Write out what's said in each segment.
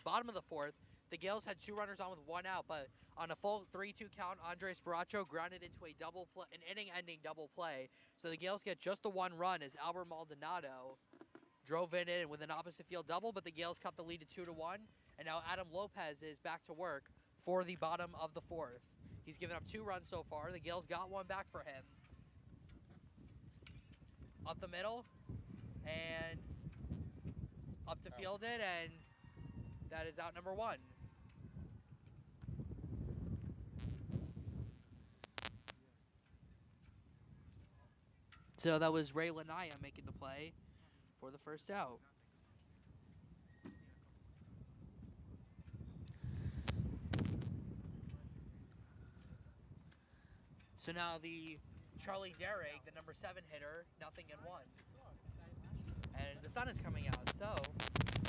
bottom of the fourth, the Gaels had 2 runners on with 1 out, but on a full 3-2 count, Andres Baracho grounded into a double play, an inning-ending double play. So the Gaels get just the 1 run as Albert Maldonado drove in with an opposite field double, but the Gaels cut the lead to 2-1, and now Adam Lopez is back to work for the bottom of the fourth. He's given up 2 runs so far. The Gaels got 1 back for him. Up the middle, and up to field it, and that is out number 1. So that was Ray Lanaya making the play for the first out. So now the Charlie Derrick, the number 7 hitter, 0-1. And the sun is coming out, so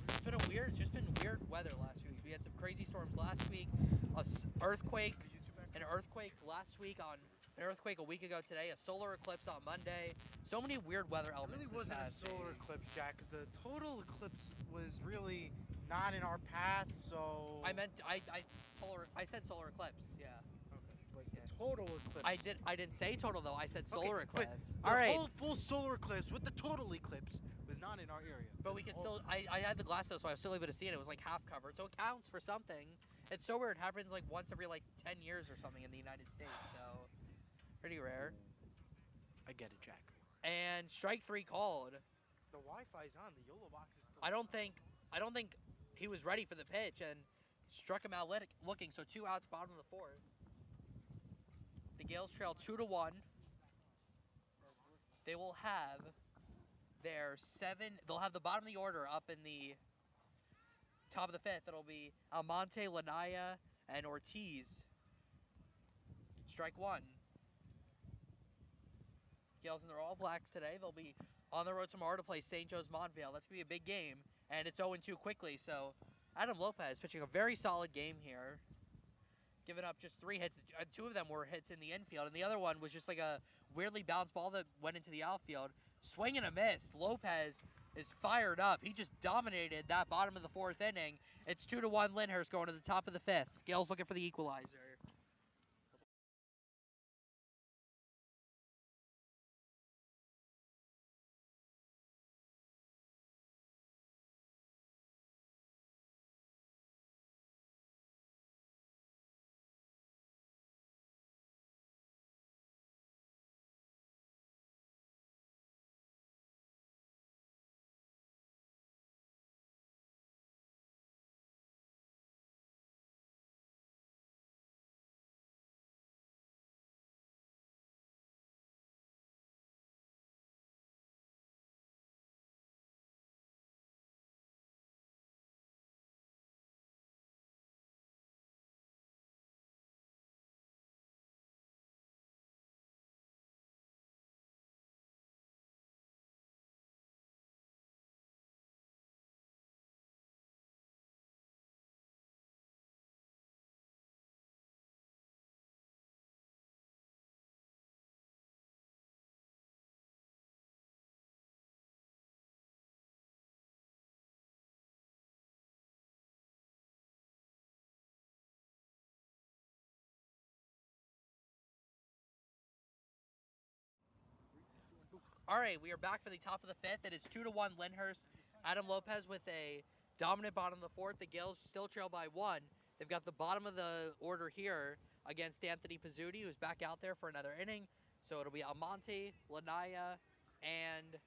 it's been weird weather last few weeks. We had some crazy storms last week, an earthquake last week, an earthquake a week ago today, a solar eclipse on Monday. So many weird weather elements. It really wasn't a solar eclipse, Jack, because the total eclipse was really not in our path. So I said solar eclipse. Yeah. But total eclipse. I didn't say total though. I said solar eclipse. All right. The whole full solar eclipse with the total eclipse was not in our area. But we could still. I had the glasses, so I was still able to see it. It was like half covered, so it counts for something. It's so weird. It happens like once every like 10 years or something in the United States. So pretty rare. I get it, Jack. And strike 3 called. The Wi-Fi's on. The YOLO box is still I don't think he was ready for the pitch and struck him out looking. So 2 outs, bottom of the fourth. The Gaels trail 2-1. They will have their 7. They'll have the bottom of the order up in the top of the 5th. It'll be Almonte, Lanaya, and Ortiz. Strike 1. Gaels in their all blacks today. They'll be on the road tomorrow to play St. Joe's Montvale. That's going to be a big game, and it's 0-2 quickly. So Adam Lopez pitching a very solid game here, giving up just 3 hits. 2 of them were hits in the infield, and the other one was just like a weirdly bounced ball that went into the outfield. Swing and a miss. Lopez is fired up. He just dominated that bottom of the 4th inning. It's 2-1 Lyndhurst going to the top of the 5th. Gaels looking for the equalizer. All right, we are back for the top of the 5th. It is 2-1 Lyndhurst. Adam Lopez with a dominant bottom of the 4th. The Gaels still trail by 1. They've got the bottom of the order here against Anthony Pizzuti, who's back out there for another inning. So it'll be Almonte, Lanaya, and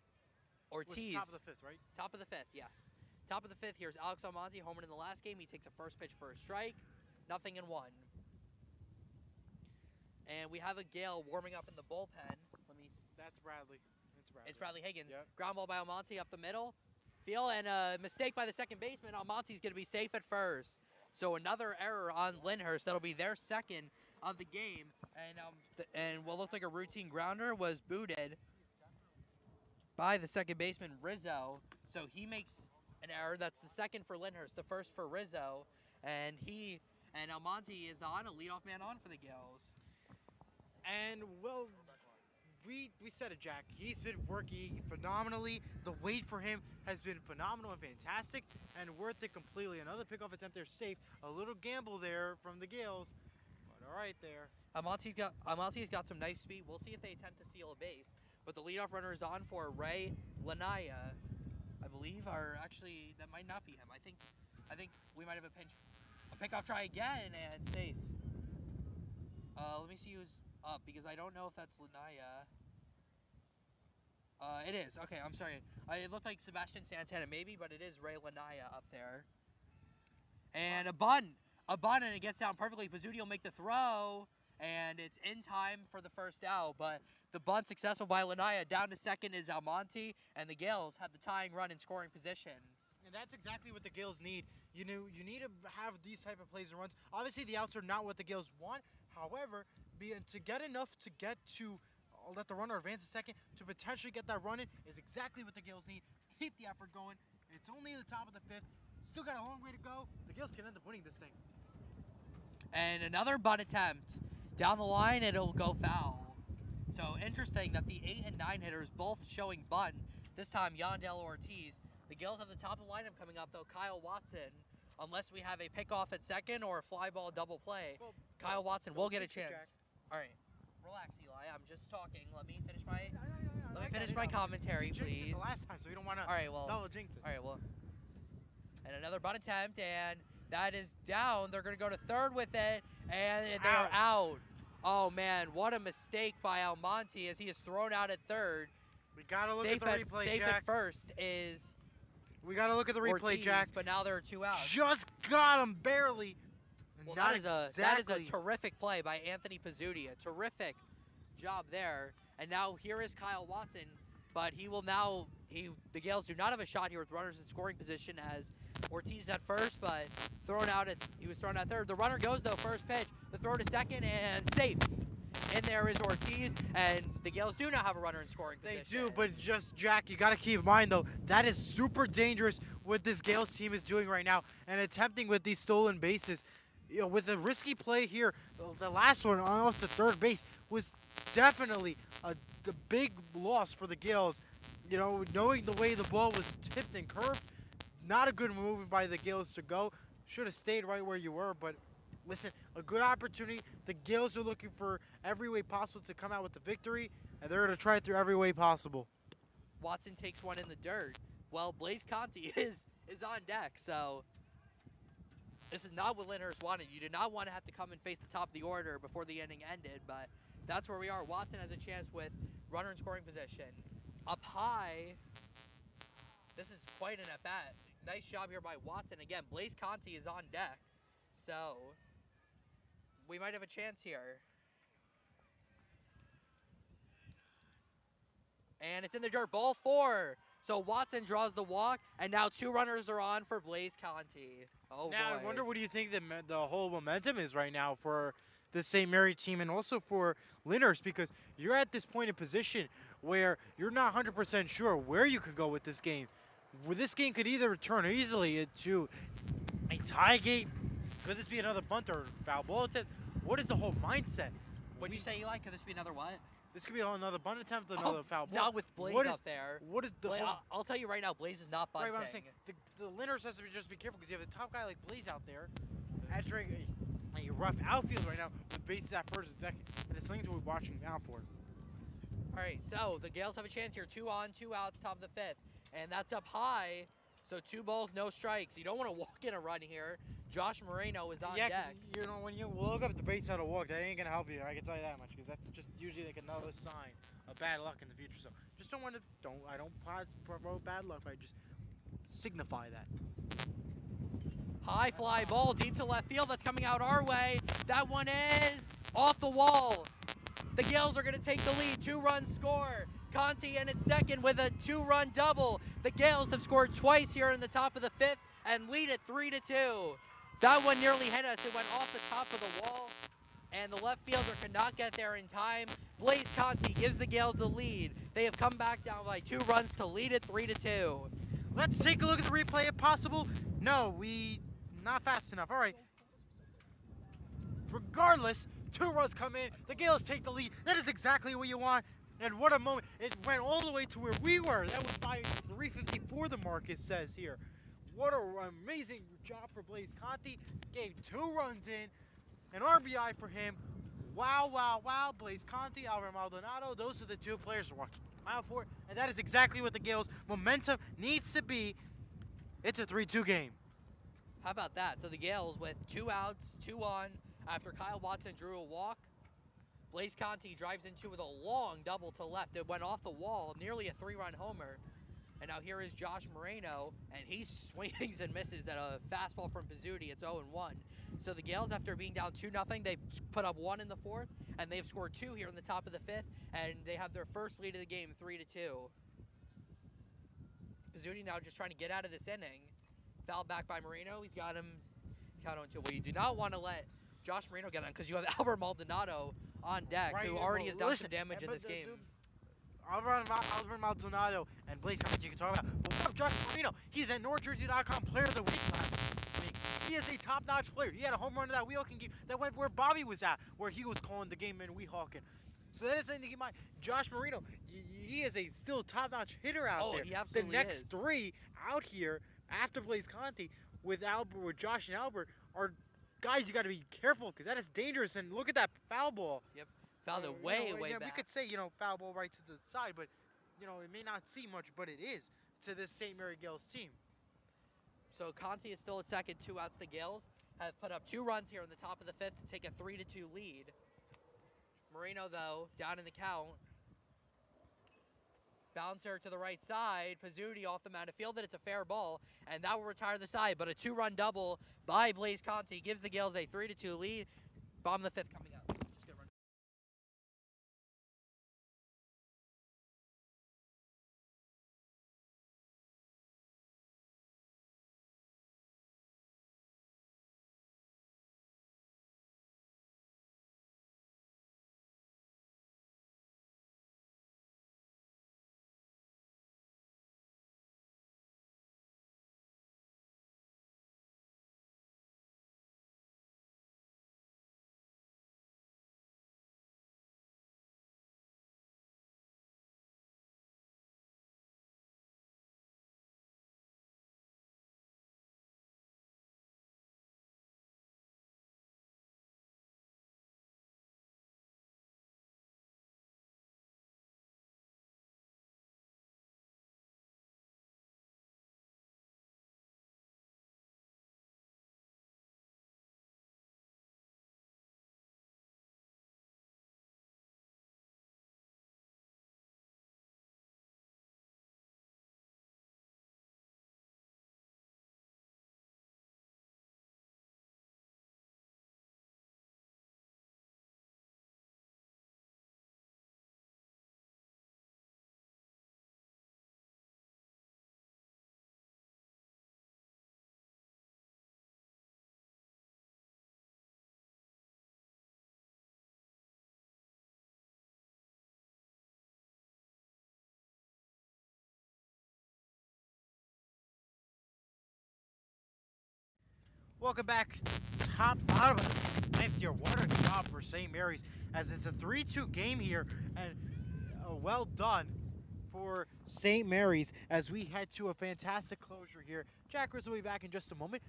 Ortiz. Top of the 5th, right? Top of the 5th, yes. Top of the 5th, here's Alex Almonte, homered in the last game. He takes a first pitch for a strike. 0-1. And we have a Gael warming up in the bullpen. That's Bradley. It's Bradley Higgins. Yep. Ground ball by Almonte up the middle. Field, and a mistake by the second baseman. Almonte's going to be safe at first. So another error on Lyndhurst. That'll be their second of the game. And what looked like a routine grounder was booted by the second baseman, Rizzo. So he makes an error. That's the second for Lyndhurst, the first for Rizzo. And Almonte is on, a leadoff man on for the Gaels. And, well, we said it, Jack. He's been working phenomenally. The wait for him has been phenomenal and fantastic and worth it completely. Another pickoff attempt there, safe. A little gamble there from the Gaels, but all right there. Amalte's got some nice speed. We'll see if they attempt to steal a base. But the leadoff runner is on for Ray Lanaya, I believe, or actually that might not be him. I think we might have a pickoff try again and safe. Let me see who's up because I don't know if that's Lanaya. It is. Okay, I'm sorry. It looked like Sebastian Santana maybe, but it is Ray Lanaya up there. And a bunt, and it gets down perfectly. Pizzuti will make the throw, and it's in time for the first out. But the bunt successful by Lanaya. Down to second is Almonte, and the Gaels have the tying run in scoring position. And that's exactly what the Gaels need. You know, you need to have these type of plays and runs. Obviously, the outs are not what the Gaels want. However, to get enough to get to let the runner advance a second to potentially get that run in is exactly what the Gaels need. Keep the effort going. It's only the top of the fifth. Still got a long way to go. The Gaels can end up winning this thing. And another bunt attempt. Down the line, it'll go foul. So interesting that the 8 and 9 hitters both showing bunt. This time, Yandel Ortiz. The Gaels have the top of the lineup coming up, though. Kyle Watson, unless we have a pickoff at second or a fly ball double play, Kyle Watson will get a chance. All right, relax, Eli. I'm just talking. Let me finish my commentary, please. The last time, so we don't want to double jinx it. All right, well, and another bunt attempt, and that is down. They're going to go to third with it, and they're out. Oh man, what a mistake by Almonte as he is thrown out at third. We gotta look at the replay, safe Jack. At first is. We gotta look at the replay, Ortiz, Jack. But now there are two outs. Just got him barely. Well, that is a terrific play by Anthony Pizzuti. A terrific job there. And now here is Kyle Watson, but he will now. The Gaels do not have a shot here with runners in scoring position as Ortiz at first, but he was thrown at third. The runner goes though, first pitch. The throw to second and safe. And there is Ortiz, and the Gaels do not have a runner in scoring position. They do, but just, Jack, you got to keep in mind, though, that is super dangerous what this Gaels team is doing right now and attempting with these stolen bases. You know, with a risky play here, the last one off the third base was definitely the big loss for the Gaels. You know, knowing the way the ball was tipped and curved, not a good move by the Gaels to go. Should have stayed right where you were, but listen, a good opportunity. The Gaels are looking for every way possible to come out with the victory, and they're going to try it through every way possible. Watson takes one in the dirt. Well, Blaze Conti is on deck, so this is not what LYNDHURST wanted. You did not want to have to come and face the top of the order before the inning ended, but that's where we are. Watson has a chance with runner in scoring position. Up high, this is quite an at-bat. Nice job here by Watson. Again, Blaze Conti is on deck, so we might have a chance here. And it's in the dirt, ball 4. So Watson draws the walk, and now 2 runners are on for Blaze Conti. Oh, now, boy. I wonder what do you think the whole momentum is right now for the St. Mary team and also for LYNDHURST, because you're at this point of position where you're not 100% sure where you could go with this game. This game could either turn easily into a tie game. Could this be another bunt or foul ball attempt? What is the whole mindset? What'd you say, Eli? Could this be another what? This could be another bunt attempt, another foul ball. Not with Blaze up there. What is the whole... I'll tell you right now, Blaze is not bunting. Right, what I'm saying, the LYNDHURST has to just be careful because you have a top guy like Blaze out there entering a rough outfield right now with bases at first and second. And it's something to be watching out for. All right, so the Gaels have a chance here. 2 on, 2 outs, top of the 5th. And that's up high, so 2 balls, no strikes. You don't want to walk in a run here. Josh Moreno is on deck. Yeah, you know, when you look up the base on a walk, that ain't going to help you. I can tell you that much, because that's just usually like another sign of bad luck in the future. So just don't want to, I don't promote bad luck, I just signify that. High fly ball deep to left field. That's coming out our way. That one is off the wall. The Gaels are going to take the lead. 2-run score. Conti in at second with a 2-run double. The Gaels have scored twice here in the top of the 5th and lead it 3-2. That one nearly hit us. It went off the top of the wall, and the left fielder could not get there in time. Blaze Conti gives the Gaels the lead. They have come back down by 2 runs to lead it 3-2. Let's take a look at the replay if possible. No, not fast enough. All right. Regardless, 2 runs come in. The Gaels take the lead. That is exactly what you want. And what a moment. It went all the way to where we were. That was by 354, the Marcus says here. What an amazing job for Blaze Conti. Gave 2 runs in. An RBI for him. Wow, wow, wow. Blaze Conti, Albert Maldonado. Those are the 2 players we're watching out for. And that is exactly what the Gaels' momentum needs to be. It's a 3-2 game. How about that? So the Gaels with 2 outs, 2 on, after Kyle Watson drew a walk. Blaze Conti drives into with a long double to left. It went off the wall, nearly a 3-run homer. And now here is Josh Moreno, and he swings and misses at a fastball from Pizzuti. It's 0-1. So the Gaels, after being down 2-0, they put up 1 in the 4th, and they've scored 2 here in the top of the 5th, and they have their first lead of the game, 3-2. Pizzuti now just trying to get out of this inning. Fouled back by Moreno. He's got him count on 2. Well, you do not want to let Josh Moreno get on because you have Albert Maldonado on deck, who already has done some damage in this game. Albert Maldonado and Blaze Conti you can talk about. But what of Josh Moreno? He's at NorthJersey.com Player of the Week last week. He is a top-notch player. He had a home run in that Weehawken game that went where Bobby was at, where he was calling the game in Weehawken. So that is something to keep in mind. Josh Moreno, he is a still top-notch hitter out there. He absolutely the next is. 3 out here after Blaze Conti with Josh and Albert are guys you got to be careful because that is dangerous. And look at that foul ball. Yep. Fouled it way back. back. We could say, foul ball right to the side, but, it may not seem much, but it is to this St. Mary Gaels team. So Conti is still at second, 2 outs. The Gaels have put up 2 runs here in the top of the 5th to take a 3-2 lead. Moreno, though, down in the count. Bouncer to the right side. Pizzuti off the mound to field it. It's a fair ball, and that will retire the side. But a 2-run double by Blaze Conti gives the Gaels a 3-2 lead. Bottom of the 5th coming up. Just good run. Welcome back, top bottom of the 5th here. What a job for St. Mary's as it's a 3-2 game here, and well done for St. Mary's as we head to a fantastic closure here. Jack Grizz will be back in just a moment.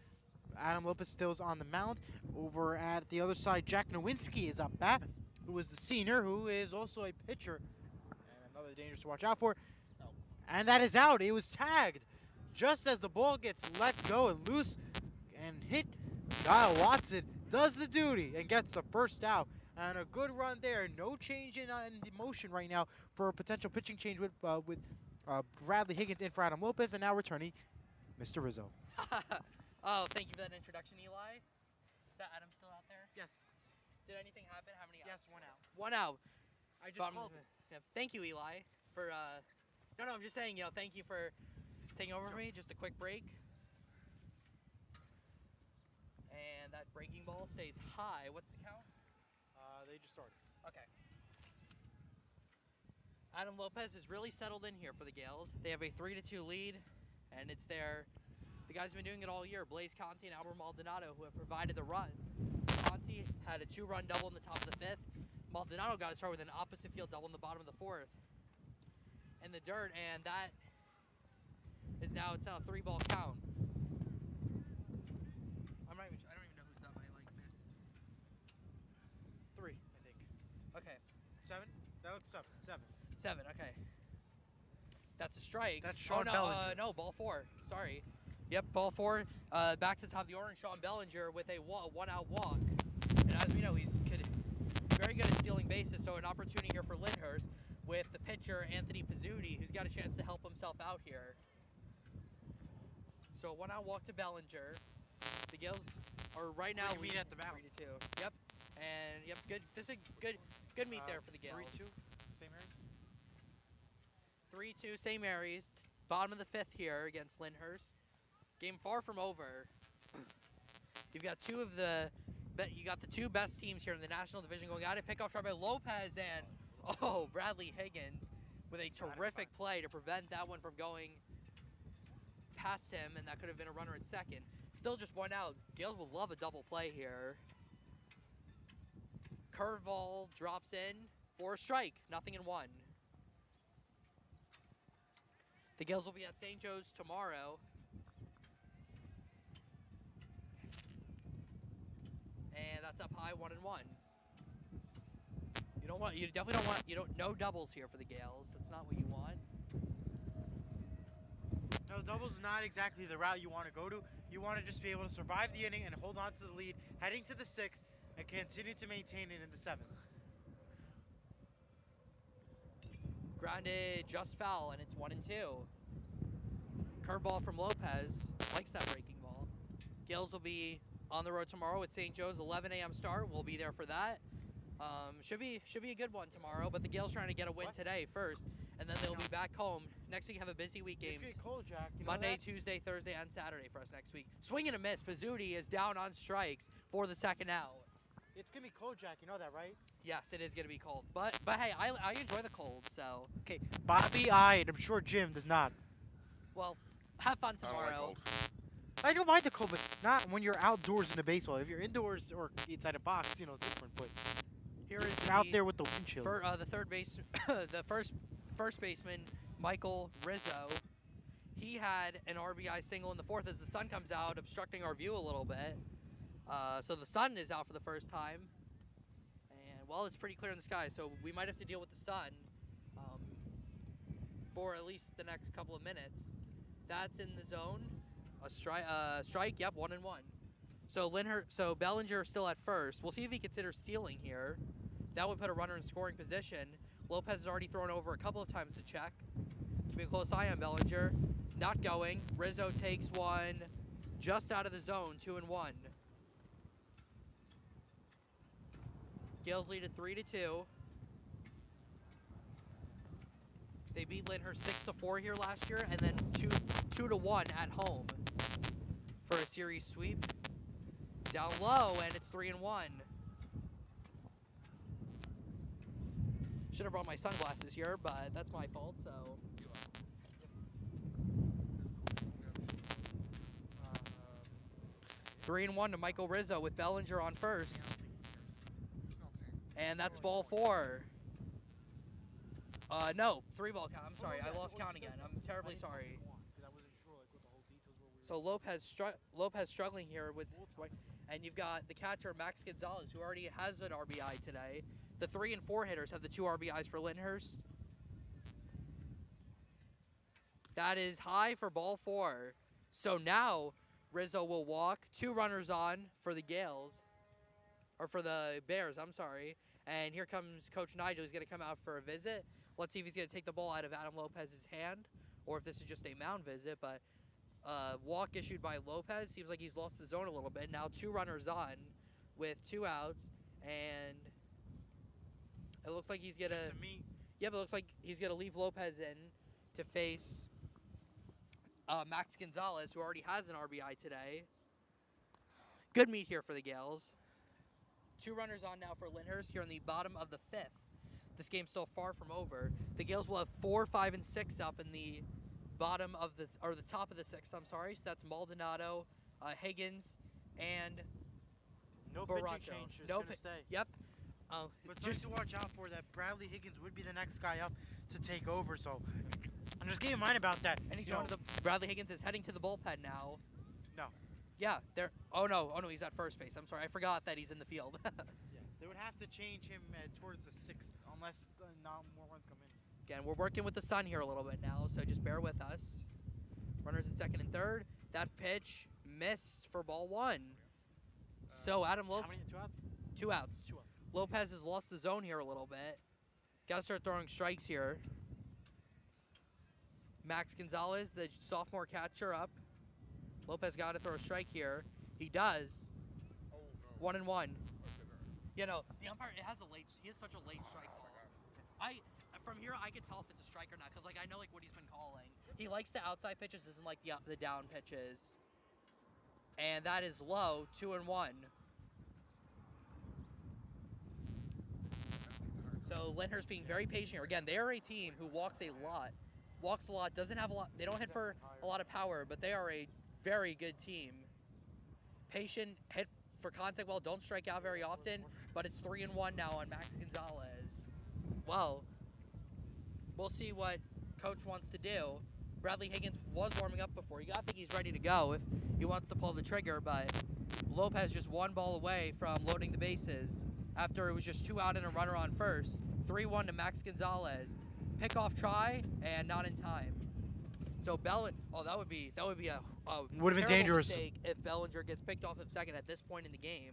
Adam Lopez still is on the mound. Over at the other side, Jack Nowinski is up bat, who is the senior, who is also a pitcher, and another dangerous to watch out for. And that is out. It was tagged just as the ball gets let go and loose and hit. Kyle Watson does the duty and gets the first out. And a good run there. No change in the motion right now for a potential pitching change with Bradley Higgins in for Adam Lopez. And now returning Mr. Rizzo. Oh, thank you for that introduction, Eli. Is that Adam still out there? Yes. Did anything happen? How many outs? Yes, 1 out. 1 out. I just called it. Yeah, thank you, Eli, for no, I'm just saying, thank you for taking over for me. Just a quick break. And that breaking ball stays high. What's the count? They just started. Okay. Adam Lopez is really settled in here for the Gaels. They have a 3-2 lead, and it's the guys have been doing it all year. Blaze Conti and Albert Maldonado, who have provided the run. Conti had a 2-run double in the top of the 5th. Maldonado got to start with an opposite field double in the bottom of the fourth. In the dirt, and that is now, it's now a 3-ball count. I don't even know who's up. I like miss. 3, I think. Okay. 7? That looks 7. 7, okay. That's a strike. That's Sean no, Bellinger. no, ball 4. Sorry. Yep, ball 4. Back to the top of the order, Sean Bellinger with a 1-out walk. And as we know, he's very good at stealing bases, so an opportunity here for Lyndhurst with the pitcher, Anthony Pizzuti, who's got a chance to help himself out here. So a 1-out walk to Bellinger. The Gaels are right now meet at the mound. 3-2. Yep. And yep, good. This is a good meet there for the Gaels. 3-2, St. Mary's. 3-2, St. Mary's. Bottom of the 5th here against Lyndhurst. Game far from over. You got the two best teams here in the National Division going at it. Pickoff try by Lopez and Bradley Higgins with a terrific play to prevent that one from going past him, and that could have been a runner at second. Still just 1 out. Gaels would love a double play here. Curveball drops in for a strike. 0-1. The Gaels will be at St. Joe's tomorrow. And that's up high, 1-1. You definitely don't want, no doubles here for the Gaels. That's not what you want. No, doubles is not exactly the route you want to go to. You want to just be able to survive the inning and hold on to the lead, heading to the 6th, and continue to maintain it in the 7th. Grounded just foul, and it's 1-2. Curveball from Lopez. Likes that breaking ball. Gaels will be on the road tomorrow at St. Joe's, 11 a.m. start. We'll be there for that. Should be a good one tomorrow, but the Gaels trying to get a win today first, and then they'll be back home. Next week have a busy week games. It's gonna be cold, Jack. You know Monday, that? Tuesday, Thursday, and Saturday for us next week. Swing and a miss. Pizzuti is down on strikes for the 2nd out. It's gonna be cold, Jack. You know that, right? Yes, it is gonna be cold, but hey, I enjoy the cold. So Okay, Bobby, and I'm sure Jim does not. well, have fun I don't like tomorrow. cold. I don't mind the cold, but not when you're outdoors in the baseball. If you're indoors or inside a box, different. But Here is you're out there with the wind chill. the third base, the first baseman, Michael Rizzo. He had an RBI single in the 4th as the sun comes out, obstructing our view a little bit. So the sun is out for the first time, and well, it's pretty clear in the sky. So we might have to deal with the sun for at least the next couple of minutes. That's in the zone. A strike. Yep, 1-1. So Bellinger still at first. We'll see if he considers stealing here. That would put a runner in scoring position. Lopez has already thrown over a couple of times to check. Keeping a close eye on Bellinger. Not going. Rizzo takes one just out of the zone, 2-1. Gaels lead at 3-2. They beat Lyndhurst 6-4 here last year, and then 2-1 at home for a series sweep. Down low, and it's 3-1. Should have brought my sunglasses here, but that's my fault. So. 3-1 to Michael Rizzo with Bellinger on first. And that's ball 4. No, 3-ball count. I'm sorry, I lost count again. I'm terribly sorry. So Lopez struggling here with, and you've got the catcher Max Gonzalez, who already has an RBI today. The 3 and 4 hitters have the 2 RBIs for Lyndhurst. That is high for ball 4. So now Rizzo will walk 2 runners on for the Gaels, or for the Bears, I'm sorry. And here comes Coach Nigel. He's going to come out for a visit. Let's see if he's going to take the ball out of Adam Lopez's hand, or if this is just a mound visit. But walk issued by Lopez. Seems like he's lost the zone a little bit. Now 2 runners on with 2 outs, and it looks like he's going to. Yeah, but it looks like he's going to leave Lopez in to face Max Gonzalez, who already has an RBI today. Good meet here for the Gaels. 2 runners on now for Lyndhurst here in the bottom of the 5th. This game's still far from over. The Gaels will have 4, 5, and 6 up in the bottom of the, or the top of the 6th, I'm sorry. So that's Maldonado, Higgins, and no Baracho. pitching change. It's No gonna stay. Yep. But just something to watch out for, that Bradley Higgins would be the next guy up to take over. So I'm just keep in mind about that. and he's You going know, to the Bradley Higgins is heading to the bullpen now. No. Yeah, they're. Oh no, he's at first base. I'm sorry, I forgot that he's in the field. Yeah, they would have to change him towards the 6th unless not more runs come in. Again, we're working with the sun here a little bit now, so just bear with us. Runners at second and third. That pitch missed for ball 1. So Adam How Lopez, many? 2 outs? 2 outs. 2 outs. Lopez has lost the zone here a little bit. Got to start throwing strikes here. Max Gonzalez, the sophomore catcher, up. Lopez got to throw a strike here. He does. 1-1. You know, the umpire, he has such a late strike call. From here, I could tell if it's a strike or not, because, like, I know, like, what he's been calling. He likes the outside pitches, doesn't like the down pitches. And that is low, 2-1. So Lyndhurst being very patient here. Again, they are a team who walks a lot, doesn't have a lot, they don't hit for a lot of power, but they are a very good team. Patient, hit for contact well, don't strike out very often, but it's 3-1 now on Max Gonzalez. Well, we'll see what coach wants to do. Bradley Higgins was warming up before. I think he's ready to go if he wants to pull the trigger, but Lopez just 1 ball away from loading the bases after it was just 2 out and a runner on first. 3-1 to Max Gonzalez. Pickoff try and not in time. So that would be a Would have been dangerous mistake if Bellinger gets picked off of second at this point in the game.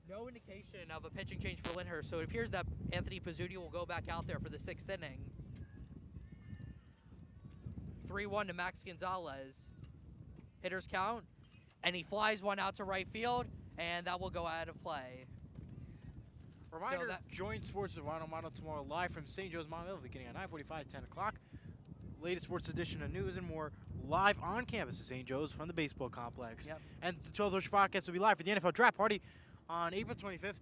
No indication of a pitching change for Lyndhurst, so it appears that Anthony Pizzuti will go back out there for the 6th inning. 3-1 to Max Gonzalez. Hitters count, and he flies one out to right field, and that will go out of play. Reminder, So join Sports with Ronald Mono tomorrow live from St. Joe's Montville beginning at 9:45, 10 o'clock. Latest sports edition of news and more live on campus at St. Joe's from the baseball complex. Yep. And the 12 Rush podcast will be live for the NFL Draft Party on April 25th,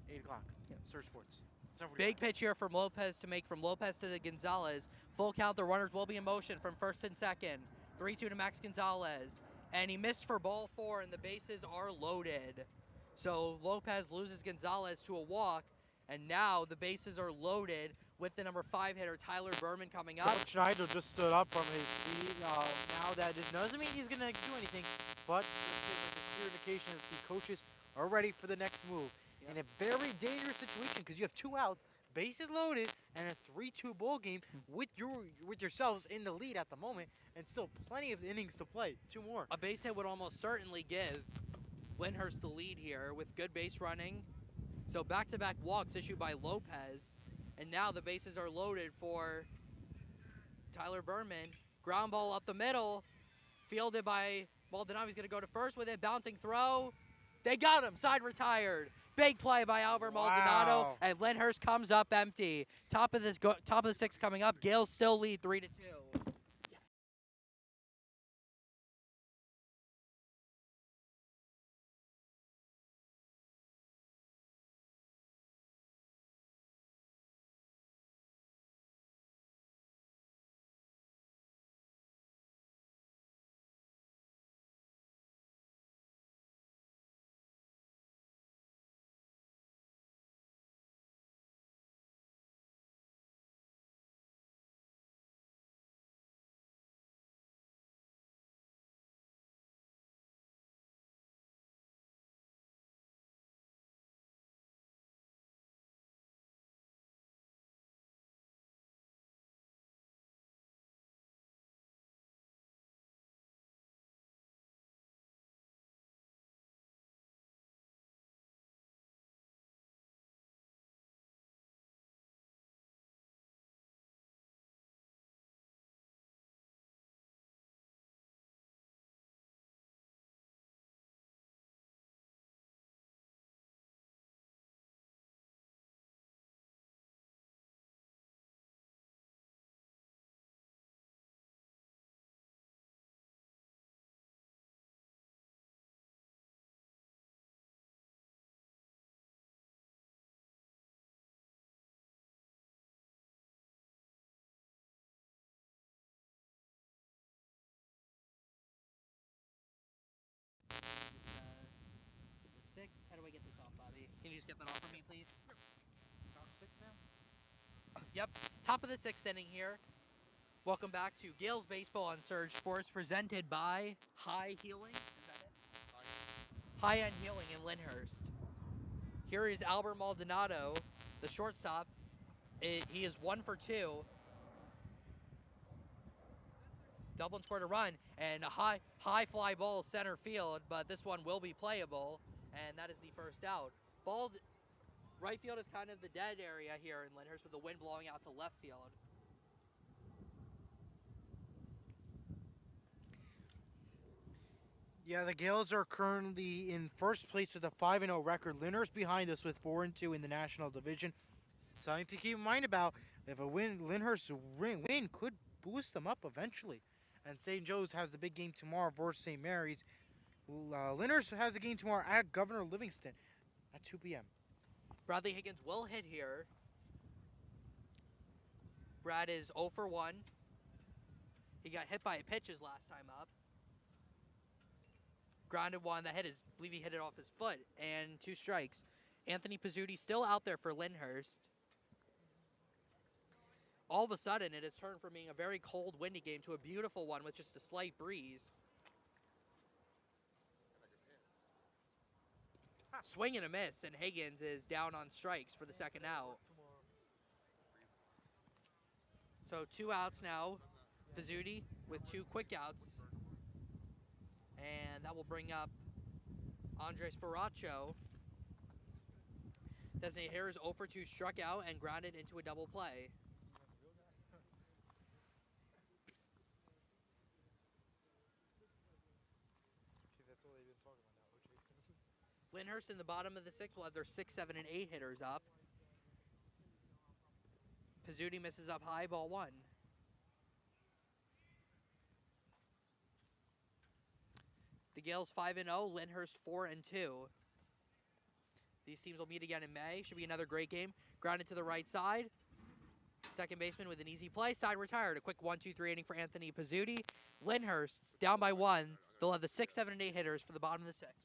8 o'clock. Yep. Surge Sports. 7:45. Big pitch here from Lopez to make from Lopez to the Gonzalez. Full count, the runners will be in motion from first and second. 3-2 to Max Gonzalez. And he missed for ball 4, and the bases are loaded. So Lopez loses Gonzalez to a walk, and now the bases are loaded with the number 5 hitter, Tyler Berman, coming up. Coach Schneider just stood up from his seat. Now that doesn't mean he's going to do anything, but it's a clear indication that the coaches are ready for the next move. Yep. In a very dangerous situation because you have 2 outs, bases loaded, and a 3-2 ball game with yourselves in the lead at the moment, and still plenty of innings to play. 2 more. A base hit would almost certainly give Lyndhurst the lead here with good base running. So back-to-back walks issued by Lopez. And now the bases are loaded for Tyler Berman. Ground ball up the middle. Fielded by Maldonado. He's going to go to first with it. Bouncing throw. They got him. Side retired. Big play by Albert Maldonado. Wow. And Lyndhurst comes up empty. Top of the 6th coming up. Gaels still lead 3-2. Can you just get that off for me, please? Top 6 now? Yep. Top of the 6th inning here. Welcome back to Gaels Baseball on Surge Sports, presented by High Healing. Is that it? High End Healing in Lyndhurst. Here is Albert Maldonado, the shortstop. He is 1 for 2. Dublin scored a run, and a high fly ball center field, but this one will be playable, and that is the first out. Right field is kind of the dead area here in Lyndhurst with the wind blowing out to left field. Yeah, the Gaels are currently in first place with a 5-0 record. Lyndhurst behind us with 4-2 in the National Division. Something to keep in mind about. If a Lyndhurst win could boost them up eventually. And St. Joe's has the big game tomorrow versus St. Mary's. Lyndhurst has a game tomorrow at Governor Livingston at 2 p.m. Bradley Higgins will hit here. Brad is 0 for 1. He got hit by a pitch his last time up. Grounded one. That hit I believe he hit it off his foot. And 2 strikes. Anthony Pizzuti still out there for Lyndhurst. All of a sudden, it has turned from being a very cold, windy game to a beautiful one with just a slight breeze. Swing and a miss, and Higgins is down on strikes for the second out. So 2 outs now. Pizzuti with 2 quick outs. And that will bring up Andres Baracho. Designated hitter is 0 for 2, struck out and grounded into a double play. Lyndhurst in the bottom of the 6th will have their 6, 7, and 8 hitters up. Pizzuti misses up high, ball 1. The Gaels 5-0, Lyndhurst 4-2. These teams will meet again in May. Should be another great game. Grounded to the right side. Second baseman with an easy play. Side retired. A quick 1-2-3 inning for Anthony Pizzuti. Lyndhurst down by 1. They'll have the 6, 7, and 8 hitters for the bottom of the 6th.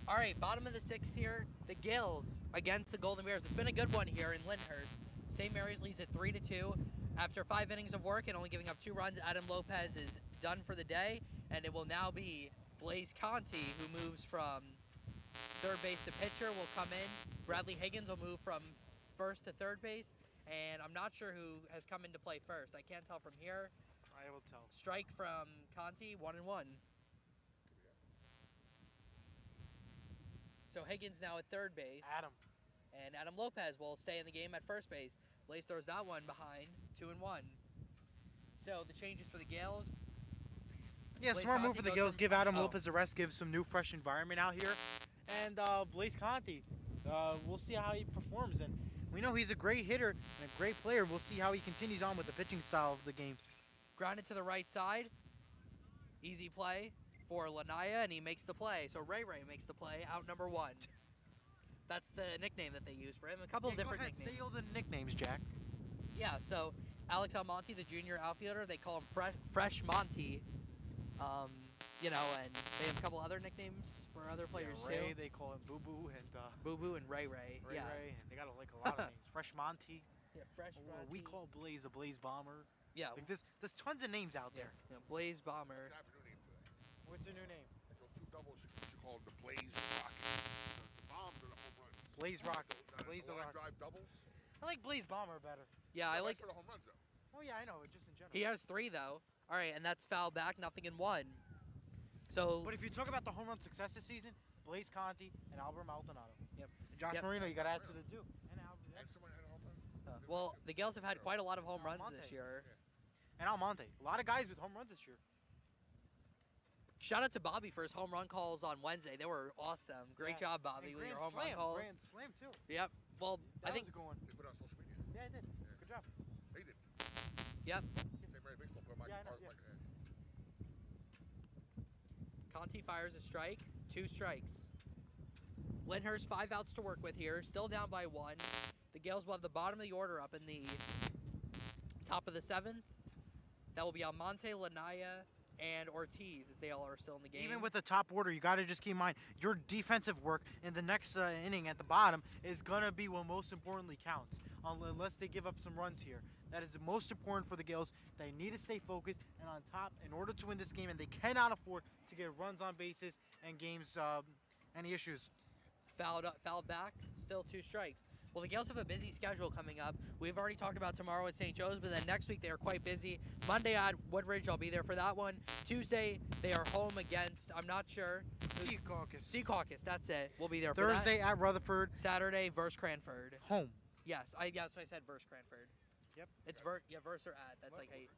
All right, bottom of the 6th here, the Gaels against the Golden Bears. It's been a good one here in Lyndhurst. St. Mary's leads at 3-2. After 5 innings of work and only giving up 2 runs, Adam Lopez is done for the day, and it will now be Blaze Conti who moves from third base to pitcher will come in. Bradley Higgins will move from first to third base, and I'm not sure who has come into play first. I can't tell from here. I will tell. Strike from Conti, 1-1. So Higgins now at third base. Adam. And Adam Lopez will stay in the game at first base. Blaze throws that one behind, 2-1. So the changes for the Gaels. Yeah, Blaze smart move Conti for the goes Gaels. from- Give Adam oh. Lopez a rest. Give some new, fresh environment out here. And Blaze Conti, we'll see how he performs. And we know he's a great hitter and a great player. We'll see how he continues on with the pitching style of the game. Grounded to the right side. Easy play for Lanaya, and he makes the play. So Ray makes the play, out number 1. That's the nickname that they use for him. A couple of different go ahead, nicknames. Say all the nicknames, Jack. Yeah, so Alex Almonte, the junior outfielder, they call him Fresh Monty. You know, and they have a couple other nicknames for other players Ray, too. they call him Boo Boo and Boo Boo and Ray. Ray Yeah. Ray. And they got like a lot of names. Fresh Monty. Yeah, Fresh Monty. We call Blaze the Blaze Bomber. Yeah. Like there's tons of names out there. Yeah, Blaze Bomber. I have a new name today. What's your new name? Like those 2 doubles, you call them the Blaze Rocket. The bombs are the home runs. Blaze Rocket. Blaze the the line Rocket. drive doubles. I like Blaze Bomber better. Yeah, I like. For the home runs though. Oh yeah, I know. Just in general. He has 3 though. All right, and that's foul back, nothing in 1. So. But if you talk about the home run success this season, Blaze Conti and Albert Maldonado. Yep. And Josh Yep. Marino, you got to add to the do. And Albert. And someone had a home run. Well, the Gaels have had quite a lot of home runs Almonte. this year. And Almonte. A lot of guys with home runs this year. Shout out to Bobby for his home run calls on Wednesday. They were awesome. Great Yeah. job, Bobby, And with your Grand home run Slam. calls. Grand Slam too. Yep. Well, That I think. was a good one. They put it on social media. Yeah, I did. Good job. They did. Yep. Same Mary Baseball player, Mike. Yeah, I know, Mike, Conti fires a strike. 2 strikes. Lyndhurst 5 outs to work with here. Still down by 1. The Gaels will have the bottom of the order up in the top of the 7th. That will be Almonte, Lanaya, and Ortiz as they all are still in the game. Even with the top order, you got to just keep in mind your defensive work in the next inning at the bottom is going to be what most importantly counts, unless they give up some runs here. That is the most important for the Gaels. They need to stay focused and on top in order to win this game, and they cannot afford to get runs on bases and games, any issues. fouled back, still 2 strikes. Well, the Gaels have a busy schedule coming up. We've already talked about tomorrow at St. Joe's, but then next week they are quite busy. Monday at Woodridge, I'll be there for that one. Tuesday, they are home against, I'm not sure. Sea Caucus. Sea Caucus, that's it. We'll be there for Thursday at Rutherford. that. Saturday, versus Cranford. Home. Yes, so I said versus Cranford. Yep. It's versus or at. That's like how you,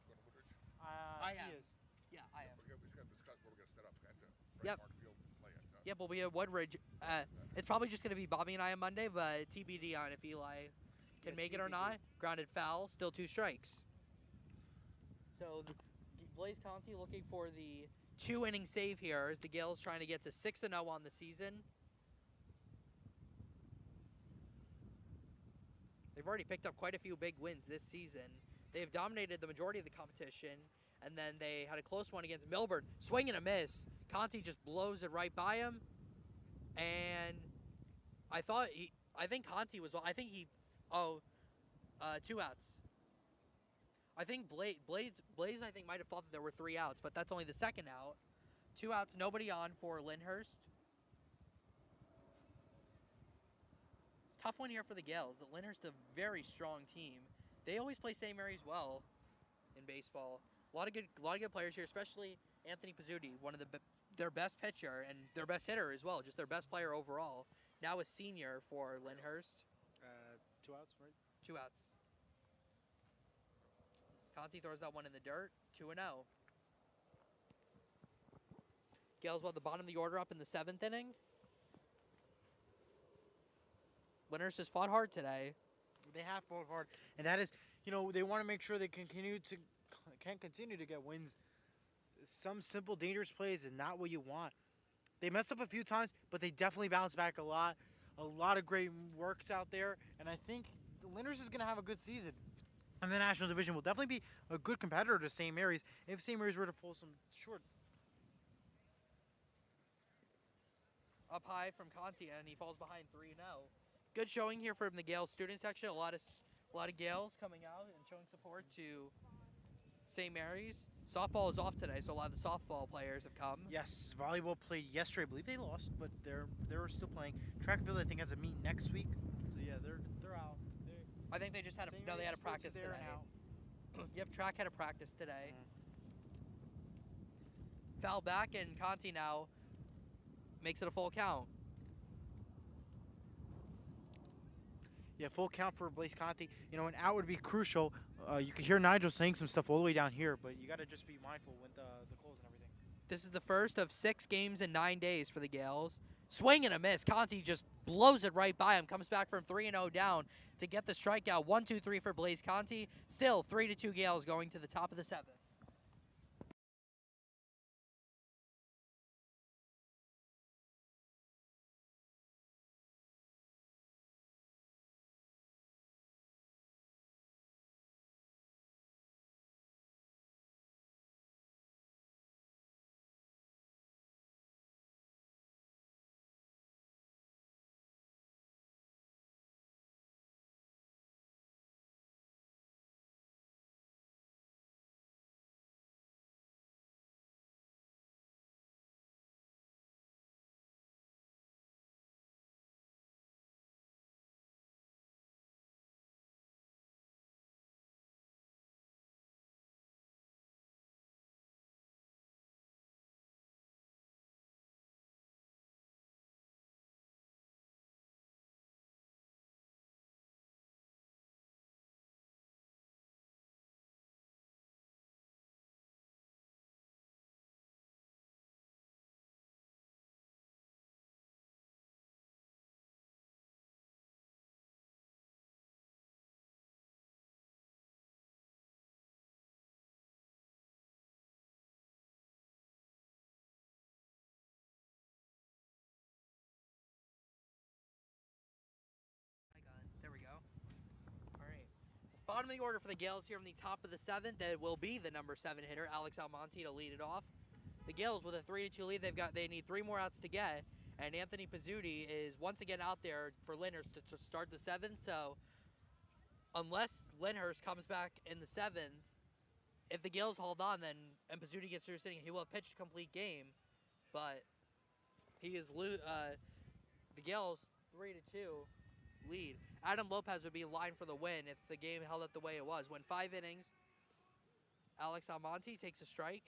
I He am. is. yeah, I am. We just got to discuss where we're going to set up. That's it. Yep. Park Field play it. Yep, we'll be at Woodridge. It's probably just going to be Bobby and I on Monday, but TBD on if Eli can make it or TBD. not. Grounded foul, still 2 strikes. So Blaze Conti looking for the 2-inning save here as the Gaels trying to get to 6-0 on the season. They've already picked up quite a few big wins this season. They've dominated the majority of the competition, and then they had a close one against Milburn. Swing and a miss. Conti just blows it right by him, and I think Conti was. I think he. 2 outs. I think Blaze. I think might have thought that there were 3 outs, but that's only the 2nd out. 2 outs, nobody on for Lyndhurst. Tough one here for the Gaels. The Lyndhurst, a very strong team. They always play St. Mary's well in baseball. A lot of good players here, especially Anthony Pizzuti, one of their best pitcher and their best hitter as well, just their best player overall. Now a senior for Lyndhurst. 2 outs, right? 2 outs. Conti throws that one in the dirt. 2-0. Gaels will have the bottom of the order up in the 7th inning. Lyndhurst has fought hard today. They have fought hard, and that is, they want to make sure they can continue to get wins. Some simple, dangerous plays is not what you want. They messed up a few times, but they definitely bounced back a lot. A lot of great works out there, and I think the Lyndhurst is going to have a good season. And the National Division will definitely be a good competitor to St. Mary's if St. Mary's were to fall some short. Up high from Conti, and he falls behind 3-0. Good showing here from the Gaels student section. A lot of Gaels coming out and showing support to St. Mary's. Softball is off today, so a lot of the softball players have come. Yes, volleyball played yesterday. I believe they lost, but they're still playing. Track and field, I think, has a meet next week. So yeah, they're out. I think they just had St. no, they Mary's had a practice Sports there today. now. Yep, track had a practice today. Foul back, and Conti now makes it a full count. Yeah, full count for Blaze Conti. You know, an out would be crucial. You can hear Nigel saying some stuff all the way down here, but you got to just be mindful with the calls and everything. This is the first of 6 games in 9 days for the Gaels. Swing and a miss. Conti just blows it right by him. Comes back from 3-0 down to get the strikeout. 1-2-3 for Blaze Conti. Still 3-2 Gaels going to the top of the 7th. There we go. All right. Bottom of the order for the Gaels here in the top of the 7th. That will be the number 7 hitter, Alex Almonte, to lead it off. The Gaels with a 3-2 lead. They need 3 more outs to get, and Anthony Pizzuti is once again out there for Lyndhurst to start the 7th. So unless Lyndhurst comes back in the 7th, if the Gaels hold on, then and Pizzuti gets through sitting, he will have pitched a complete game. But he is the Gaels 3-2 lead. Adam Lopez would be in line for the win if the game held up the way it was. Went 5 innings. Alex Almonte takes a strike.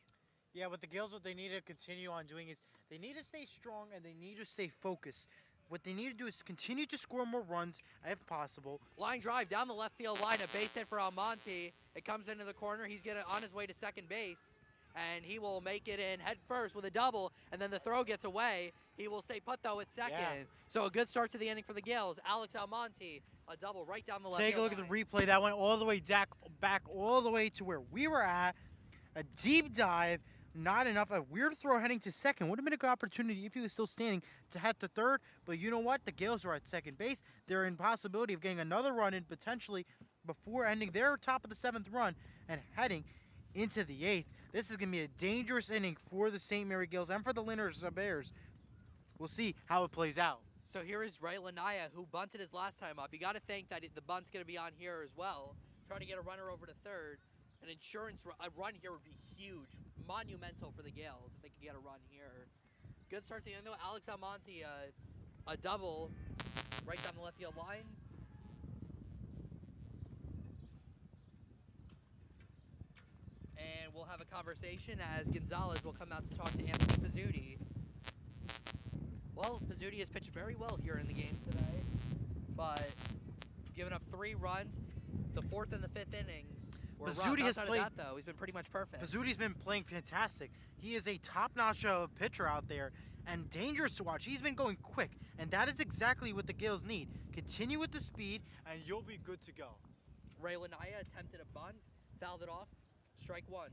Yeah, but the Gaels, what they need to continue on doing is they need to stay strong and they need to stay focused. What they need to do is continue to score more runs if possible. Line drive down the left field line, a base hit for Almonte. It comes into the corner. He's on his way to second base, and he will make it in head first with a double, and then the throw gets away. He will stay put, though, at second. Yeah. So a good start to the inning for the Gaels. Alex Almonte, a double right down the left Take a field look line. at the replay. That went all the way back all the way to where we were at. A deep dive. Not enough. A weird throw heading to second. Would have been a good opportunity if he was still standing to head to third. But you know what? The Gaels are at second base. They're in possibility of getting another run in potentially before ending their top of the 7th run and heading into the 8th. This is going to be a dangerous inning for the St. Mary Gaels and for the Lyndhurst Bears. We'll see how it plays out. So here is Ray Lanaya, who bunted his last time up. You got to think that the bunt's going to be on here as well. Trying to get a runner over to third. An a run here would be huge, monumental for the Gaels if they could get a run here. Good start to the end though. Alex Almonte, a double right down the left field line. And we'll have a conversation as Gonzalez will come out to talk to Anthony Pizzuti. Well, Pizzuti has pitched very well here in the game today, but given up 3 runs, the 4th and the 5th innings. Pizzuti has Outside played. of that, though, he's been pretty much perfect. Pizzuti's been playing fantastic. He is a top-notch pitcher out there and dangerous to watch. He's been going quick, and that is exactly what the Gaels need. Continue with the speed, and you'll be good to go. Ray Lanaya attempted a bunt, fouled it off, strike 1.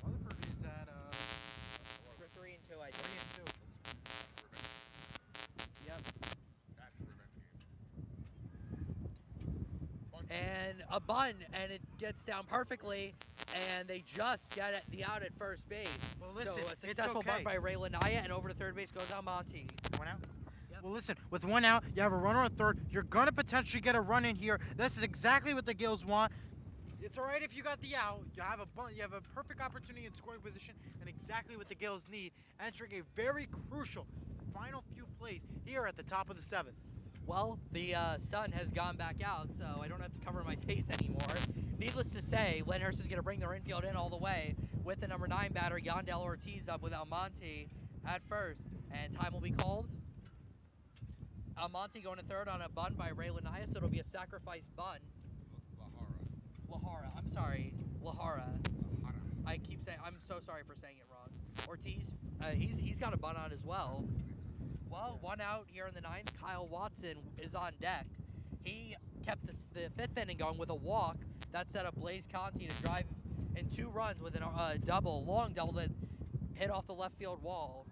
Rutherford is at For 3-2, I 3 think. and 2. Yep. That's a revenge game. Bunt. And a bunt, and it gets down perfectly, and they just get the out at first base. Well, listen, So a it's successful okay. bunt by Ray Lanaya, and over to third base goes Almonte. 1 out. Yep. Well, listen, with 1 out, you have a runner on third. You're going to potentially get a run in here. This is exactly what the Gaels want. It's all right if you got the out. You have a perfect opportunity in scoring position and exactly what the Gaels need, entering a very crucial final few plays here at the top of the 7th. Well, the sun has gone back out, so I don't have to cover my face anymore. Needless to say, Lyndhurst is going to bring their infield in all the way with the number 9 batter, Yandel Ortiz, up with Almonte at first. And time will be called. Almonte going to third on a bunt by Ray Lanaya, so it'll be a sacrifice bunt. Lahara. I'm sorry. Lahara. I keep saying, I'm so sorry for saying it wrong. Ortiz, he's got a bunt on as well. Well, one out here in the 9th. Kyle Watson is on deck. He kept the 5th inning going with a walk. That set up Blaze Conti to drive in 2 runs with a double, long double that hit off the left field wall.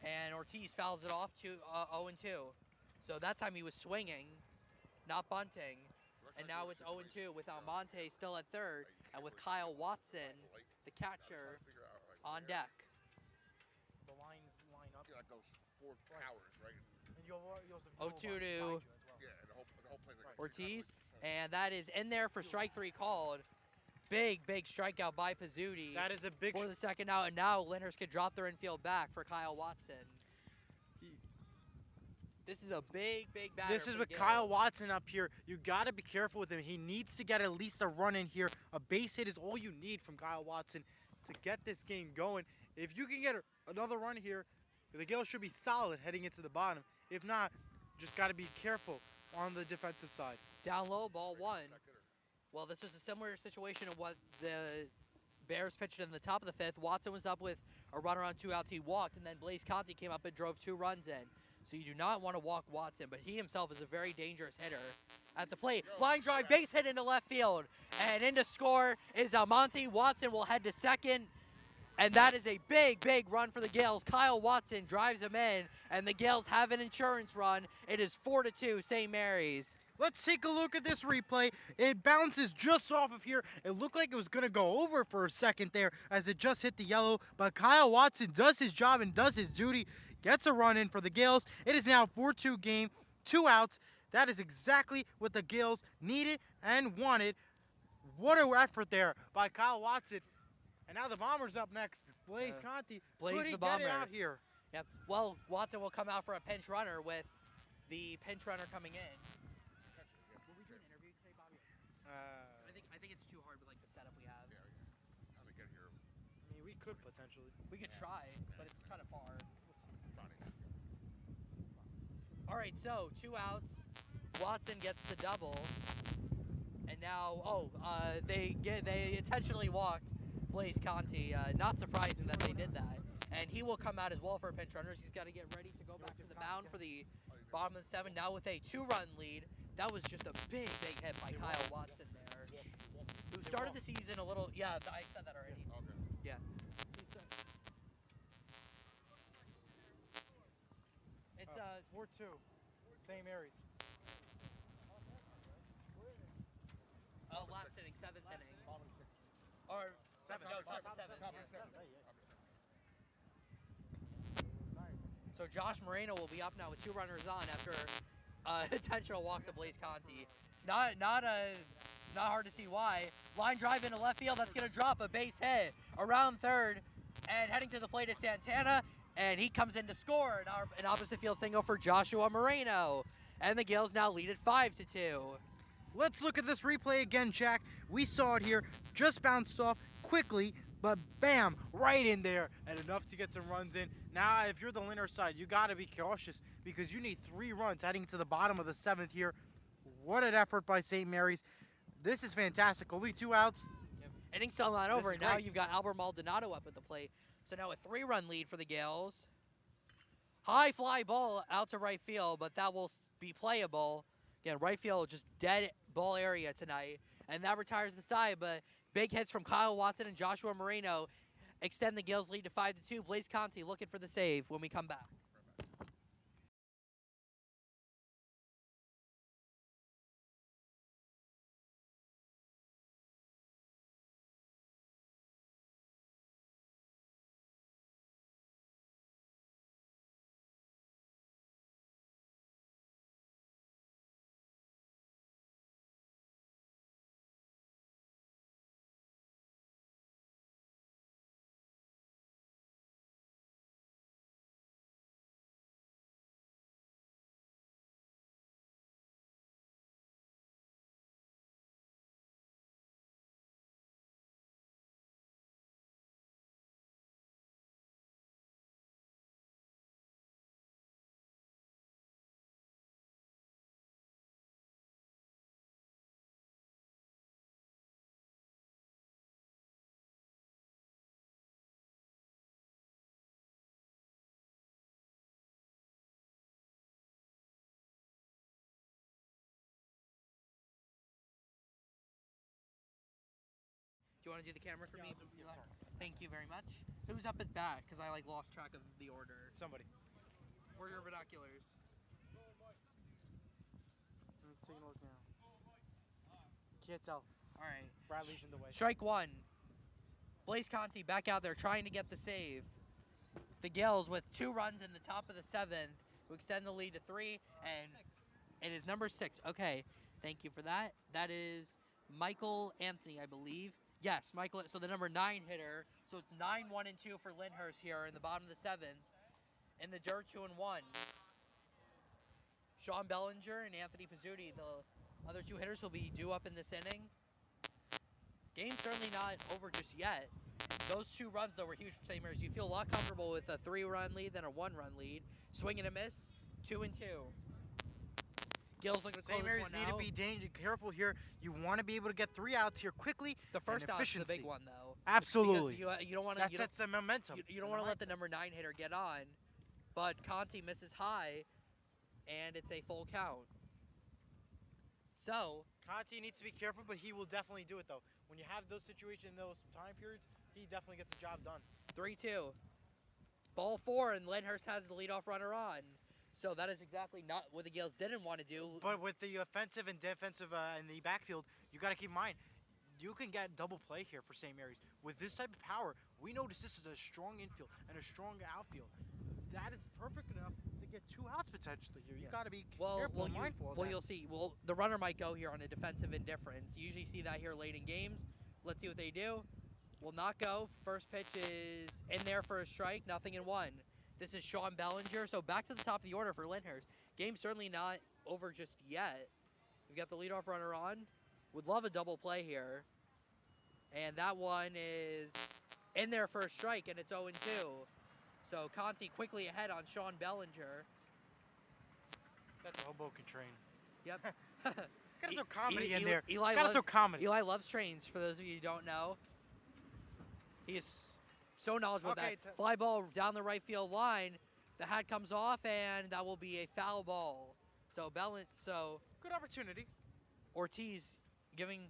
And Ortiz fouls it off to 0-2. So that time he was swinging, not bunting. And now it's 0-2 with Almonte still at third and with Kyle Watson, the catcher, on deck. The lines line up. Yeah, that goes 4 hours, right? And you also 0-2 to Yeah, and the whole play. Ortiz. And that is in there for strike 3 called. Big strikeout by Pizzuti. That is a big for the second out, and now Lyndhurst could drop their infield back for Kyle Watson. This is a big batter. This is with Kyle Watson up here. You got to be careful with him. He needs to get at least a run in here. A base hit is all you need from Kyle Watson to get this game going. If you can get another run here, the Gaels should be solid heading into the bottom. If not, just got to be careful on the defensive side. Down low, ball 1. Well, this was a similar situation of what the Bears pitched in the top of the 5th. Watson was up with a runner on 2 outs. He walked, and then Blaze Conti came up and drove 2 runs in. So you do not want to walk Watson, but he himself is a very dangerous hitter. At the plate, line drive, base hit into left field. And in to score is Almonte. Watson will head to second. And that is a big run for the Gaels. Kyle Watson drives him in, and the Gaels have an insurance run. It is 4-2, St. Mary's. Let's take a look at this replay. It bounces just off of here. It looked like it was going to go over for a second there as it just hit the yellow. But Kyle Watson does his job and does his duty. Gets a run in for the Gaels. It is now 4-2 game, 2 outs. That is exactly what the Gaels needed and wanted. What an effort there by Kyle Watson. And now the Bombers up next. Blaze Conti. Blaze the Bomber. Bomber. Out here. Yep. Well, Watson will come out for a pinch runner with the pinch runner coming in. I think it's too hard with like the setup we have. Yeah. How to get here? I mean, we could potentially. We could try, but it's kind of far. Trying to. All right, so 2 outs. Watson gets the double, and now they intentionally walked Blaze Conti. Not surprising that they did that, and he will come out as well for a pinch runner. He's got to get ready to go back to the mound for the bottom of the 7th. Now with a 2-run lead. That was just a big hit by Kyle Watson there, who started the season a little. Yeah, I said that already. Okay. Yeah. It's 4-2. St. Mary's. Last inning, 7th inning. Or 7th. No, top of 7th. So Josh Moreno will be up now with 2 runners on after intentional walk to Blaze Conti. Not hard to see why. Line drive into left field. That's going to drop a base hit around third, and heading to the plate is Santana, and he comes in to score an opposite field single for Joshua Moreno, and the Gaels now lead at 5-2. Let's look at this replay again, Jack. We saw it here, just bounced off quickly, but bam, right in there, and enough to get some runs in. Now, if you're the Lyndhurst side, you got to be cautious because you need 3 runs heading to the bottom of the 7th here. What an effort by St. Mary's. This is fantastic. Only 2 outs. Yep. Inning's still not over, and now great. you've got Albert Maldonado up at the plate. So now a 3-run lead for the Gaels. High fly ball out to right field, but that will be playable. Again, right field just dead ball area tonight, and that retires the side, but big hits from Kyle Watson and Joshua Moreno extend the Gaels lead to 5-2. Blaze Conti looking for the save when we come back. you want to do the camera for Yeah, me? I'll do- yeah, Eli? sorry. Thank you very much. Who's up at bat? Because I like lost track of the order. Somebody. Where are your binoculars? I'm taking a look now. Can't tell. All right. Bradley's in the way. Strike one. Blaze Conti back out there trying to get the save. The Gaels with 2 runs in the top of the 7th to extend the lead to 3, and it is number 6. Okay, thank you for that. That is Michael Anthony, I believe. Yes, Michael. So the number 9 hitter. So it's 9, 1, and 2 for Lyndhurst here in the bottom of the 7th. In the dirt, 2 and 1. Sean Bellinger and Anthony Pizzuti, the other 2 hitters, will be due up in this inning. Game's certainly not over just yet. Those 2 runs, though, were huge for St. Mary's. You feel a lot comfortable with a 3-run lead than a 1-run lead. Swing and a miss, 2 and 2. Gil's looking to close St. this Mary's one need to out. be careful here. You want to be able to get 3 outs here quickly. The first and out is the big efficiency. one, though. Absolutely. Because you don't want That to sets the momentum. you don't want to let the number 9 hitter get on. But Conti misses high, and it's a full count. So, Conti needs to be careful, but he will definitely do it, though. When you have those situations, those time periods, he definitely gets the job done. 3-2. Ball 4, and Lyndhurst has the leadoff runner on. So that is exactly not what the Gaels didn't want to do. But with the offensive and defensive in the backfield, you got to keep in mind, you can get double play here for St. Mary's. With this type of power, we notice this is a strong infield and a strong outfield. That is perfect enough to get 2 outs potentially here. You got to be careful and mindful of that. you'll see. Well, the runner might go here on a defensive indifference. You usually see that here late in games. Let's see what they do. Will not go. First pitch is in there for a strike. 0-1. This is Sean Bellinger. So back to the top of the order for Lyndhurst. Game's certainly not over just yet. We've got the leadoff runner on. Would love a double play here. And that one is in there for a strike, and it's 0-2. So Conti quickly ahead on Sean Bellinger. That's a Hoboken train. Yep. Gotta throw comedy in Eli- there. Eli Gotta loves- throw comedy. Eli loves trains, for those of you who don't know. He is so knowledgeable of Okay, that. Fly ball down the right field line. The hat comes off, and that will be a foul ball. So Good opportunity. Ortiz doing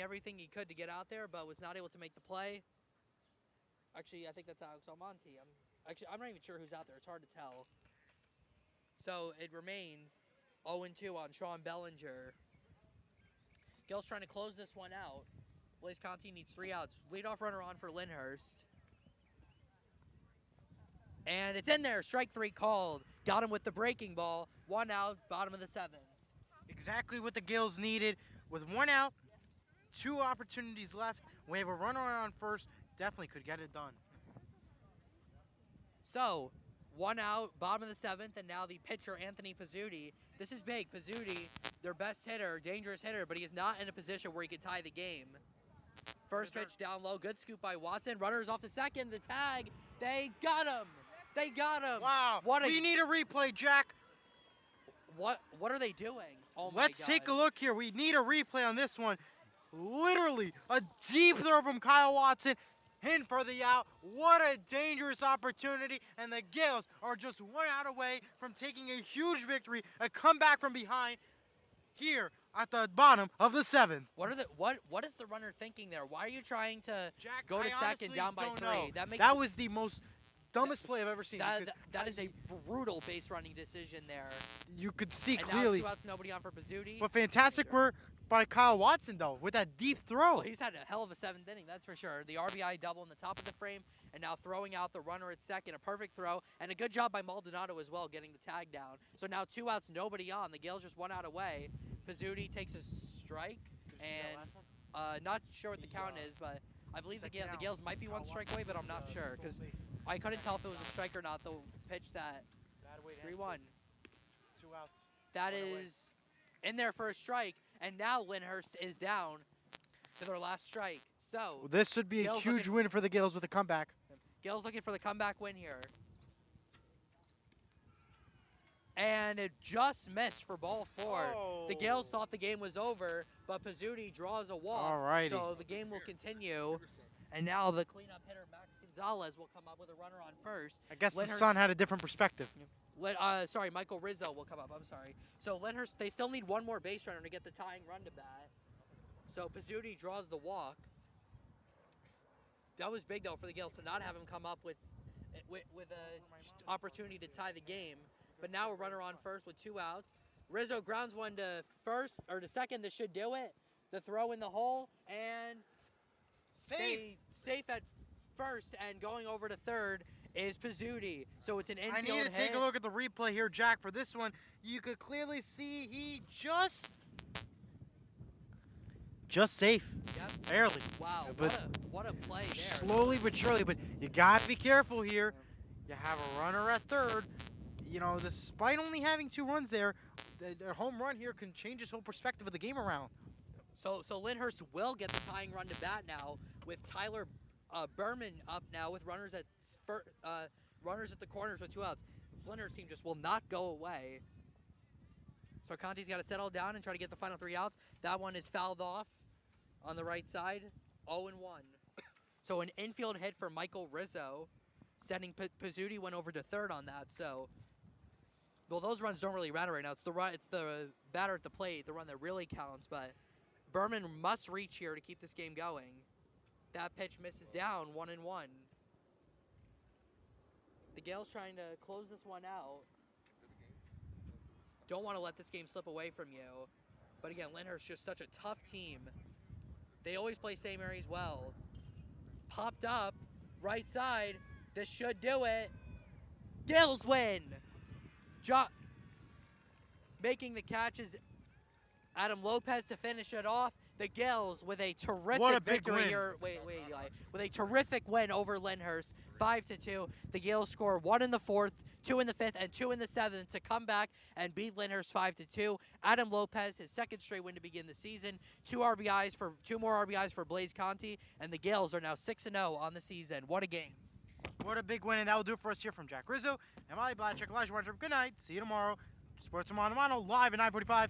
everything he could to get out there, but was not able to make the play. Actually, I think that's Alex Almonte. I'm not even sure who's out there. It's hard to tell. So it remains 0-2 on Sean Bellinger. Gil's trying to close this one out. Blaze Conti needs 3 outs. Leadoff runner on for Lyndhurst. And it's in there. Strike 3 called. Got him with the breaking ball. 1 out, bottom of the 7th. Exactly what the Gaels needed. With 1 out, 2 opportunities left. We have a runner on first. Definitely could get it done. So, 1 out, bottom of the 7th, and now the pitcher, Anthony Pizzuti. This is big. Pizzuti, their best hitter, dangerous hitter, but he is not in a position where he could tie the game. First pitch down low, good scoop by Watson. Runners off to second, the tag. They got him. They got him. Wow. We need a replay, Jack. What are they doing? Oh my Let's God. take a look here. We need a replay on this one. Literally, a deep throw from Kyle Watson. In for the out. What a dangerous opportunity. And the Gaels are just 1 out away from taking a huge victory, a comeback from behind here at the bottom of the 7th. What is the runner thinking there? Why are you trying to Jack, go to I second honestly down by don't 3? know. Makes That was the most dumbest play I've ever seen. because that is a brutal base running decision there. you could see And clearly. now 2 outs, nobody on for Pizzuti. But fantastic work by Kyle Watson, though, with that deep throw. Well, he's had a hell of a 7th inning, that's for sure. The RBI double in the top of the frame, and now throwing out the runner at second. A perfect throw, and a good job by Maldonado as well, getting the tag down. So now 2 outs, nobody on. The Gaels just 1 out away. Pizzuti takes a strike, and not sure what the count is, but I believe the Gaels might be 1 strike away, but I'm not sure, because I couldn't tell if it was a strike or not, the pitch that 3-1. 2 outs. That One away. is in there for a strike, and now Lyndhurst is down to their last strike. So This would be a Gaels huge looking- win for the Gaels with a comeback. Gaels looking for the comeback win here. And it just missed for ball 4. The Gaels thought the game was over, but Pizzuti draws a walk. Alrighty. So the game will continue. And now the cleanup hitter, Max Gonzalez, will come up with a runner on first. I guess the Lyndhurst- sun had a different perspective. Sorry, Michael Rizzo will come up. I'm sorry. So Lyndhurst, they still need 1 more base runner to get the tying run to bat. So Pizzuti draws the walk. That was big though for the Gaels to not have him come up with a opportunity to tie the game. But now a runner on first with 2 outs. Rizzo grounds one to first or to second. This should do it. The throw in the hole and safe at first, and going over to third is Pizzuti. So it's an infield I need to take a look at the replay here, Jack. For this one, you could clearly see he just safe. Yep. Barely. Wow, But what a play there. slowly but surely, but you gotta be careful here. You have a runner at third. You know, despite only having 2 runs there, the home run here can change his whole perspective of the game around. So Lyndhurst will get the tying run to bat now with Tyler Berman up now with runners at the corners with 2 outs. This Lyndhurst team just will not go away. So Conti's got to settle down and try to get the final 3 outs. That one is fouled off on the right side, 0-1. So an infield hit for Michael Rizzo, sending Pizzuti went over to third on that. So, well, those runs don't really matter right now. It's the batter at the plate, the run that really counts. But Berman must reach here to keep this game going. That pitch misses down, 1-1. The Gaels trying to close this one out. Don't want to let this game slip away from you. But again, Lyndhurst just such a tough team. They always play St. Mary's well. Popped up, right side. This should do it. Gaels win. Making the catches, Adam Lopez to finish it off. The Gaels with a terrific victory here. Wait, Eli. With a terrific win over Lyndhurst, 5-2. The Gaels score 1 in the 4th, 2 in the 5th, and 2 in the 7th to come back and beat Lyndhurst 5-2. Adam Lopez, his 2nd straight win to begin the season. 2 more RBIs for Blaze Conti, and the Gaels are now 6-0 on the season. What a game. What a big win, and that will do it for us here from Jack Rizzo and Molly Blatchek. Elijah Wardrop, good night. See you tomorrow. Sports Mano live at 9:45.